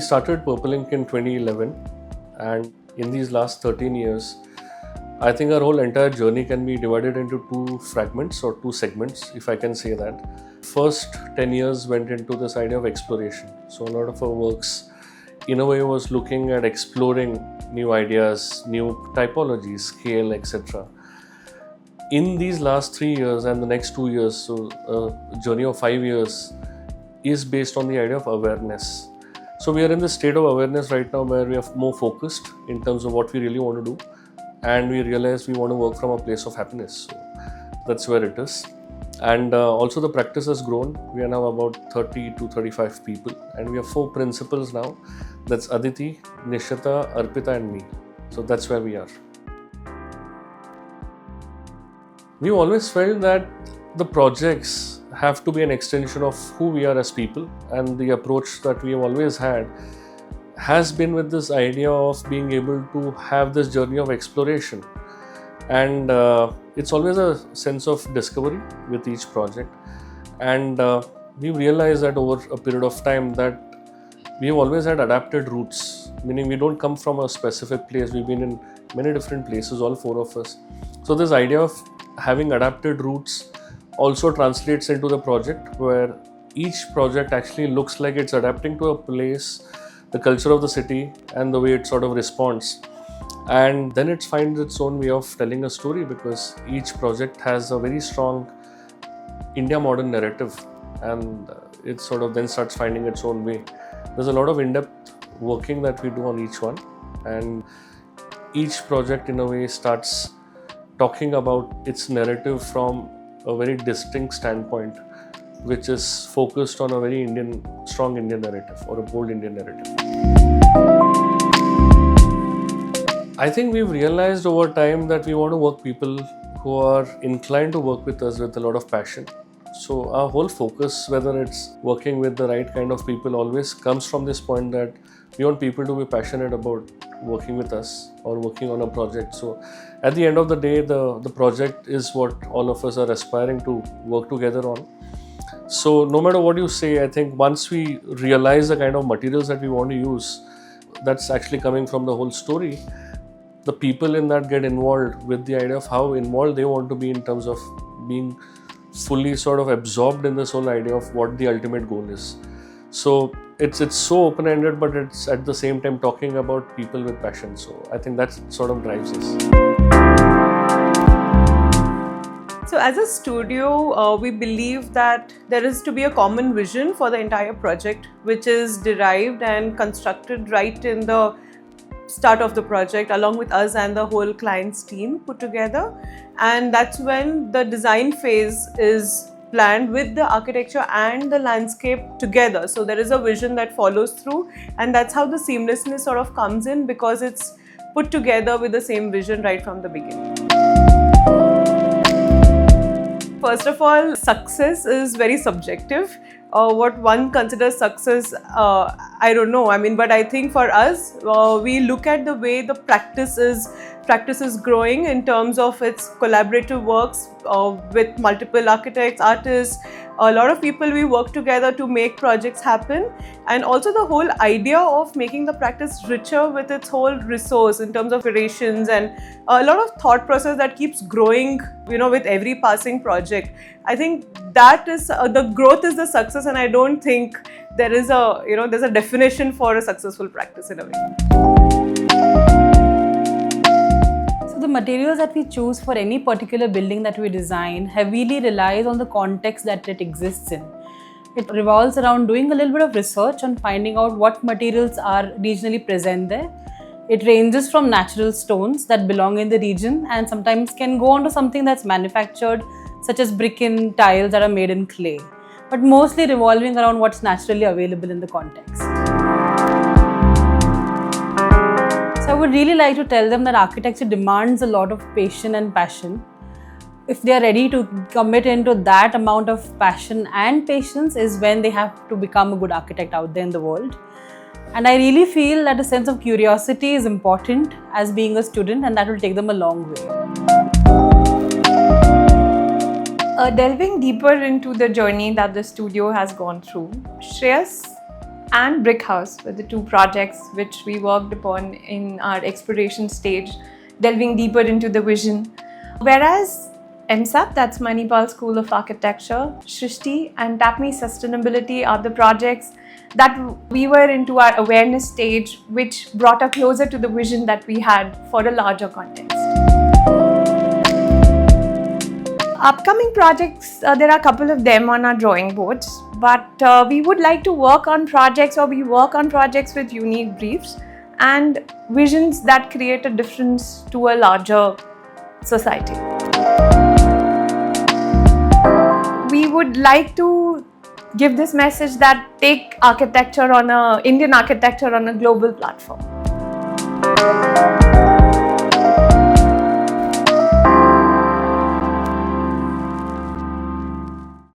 we started Purple Ink in 2011, and in these last 13 years, I think our whole entire journey can be divided into two fragments or two segments, if I can say that. First 10 years went into this idea of exploration. So a lot of our works, in a way, was looking at exploring new ideas, new typologies, scale, etc. In these last 3 years and the next 2 years, so a journey of 5 years, is based on the idea of awareness. So we are in the state of awareness right now where we are more focused in terms of what we really want to do, and we realize we want to work from a place of happiness. So that's where it is. And also the practice has grown. We are now about 30 to 35 people, and we have 4 principals now. That's Aditi, Nishita, Arpita and me. So that's where we are. We've always felt that the projects have to be an extension of who we are as people, and the approach that we have always had has been with this idea of being able to have this journey of exploration. And it's always a sense of discovery with each project. And we've realized that over a period of time that we've always had adapted roots, meaning we don't come from a specific place. We've been in many different places, all 4 of us. So this idea of having adapted roots also translates into the project, where each project actually looks like it's adapting to a place, the culture of the city, and the way it sort of responds. And then it finds its own way of telling a story, because each project has a very strong India modern narrative, and it sort of then starts finding its own way. There's a lot of in-depth working that we do on each one, and each project in a way starts talking about its narrative from a very distinct standpoint, which is focused on a very strong Indian narrative, or a bold Indian narrative. I think we've realized over time that we want to work people who are inclined to work with us with a lot of passion. So our whole focus, whether it's working with the right kind of people, always comes from this point that we want people to be passionate about working with us or working on a project. So at the end of the day, the project is what all of us are aspiring to work together on. So no matter what you say, I think once we realize the kind of materials that we want to use, that's actually coming from the whole story. The people in that get involved with the idea of how involved they want to be in terms of being fully sort of absorbed in this whole idea of what the ultimate goal is. So it's so open-ended, but it's at the same time talking about people with passion. So I think that sort of drives us. So as a studio, we believe that there is to be a common vision for the entire project, which is derived and constructed right in the start of the project, along with us and the whole client's team put together. And that's when the design phase is planned with the architecture and the landscape together. So there is a vision that follows through, and that's how the seamlessness sort of comes in, because it's put together with the same vision right from the beginning. First of all, success is very subjective. What one considers success, I don't know. But I think for us, we look at the way the practice is growing in terms of its collaborative works with multiple architects, artists, a lot of people. We work together to make projects happen, and also the whole idea of making the practice richer with its whole resource in terms of iterations and a lot of thought process that keeps growing, with every passing project. I think that is the growth is the success, and I don't think there is there's a definition for a successful practice in a way. The materials that we choose for any particular building that we design heavily relies on the context that it exists in. It revolves around doing a little bit of research on finding out what materials are regionally present there. It ranges from natural stones that belong in the region and sometimes can go on to something that's manufactured, such as brick and tiles that are made in clay, but mostly revolving around what's naturally available in the context. I would really like to tell them that architecture demands a lot of patience and passion. If they are ready to commit into that amount of passion and patience is when they have to become a good architect out there in the world. And I really feel that a sense of curiosity is important as being a student, and that will take them a long way. Delving deeper into the journey that the studio has gone through, Shreyas, and Brick House were the two projects which we worked upon in our exploration stage, delving deeper into the vision. Whereas MSAP, that's Manipal School of Architecture, Shrishti and TAPME Sustainability are the projects that we were into our awareness stage, which brought us closer to the vision that we had for a larger context. Upcoming projects, there are a couple of them on our drawing boards, but we would like to work on projects, or we work on projects with unique briefs and visions that create a difference to a larger society. We would like to give this message that take Indian architecture on a global platform.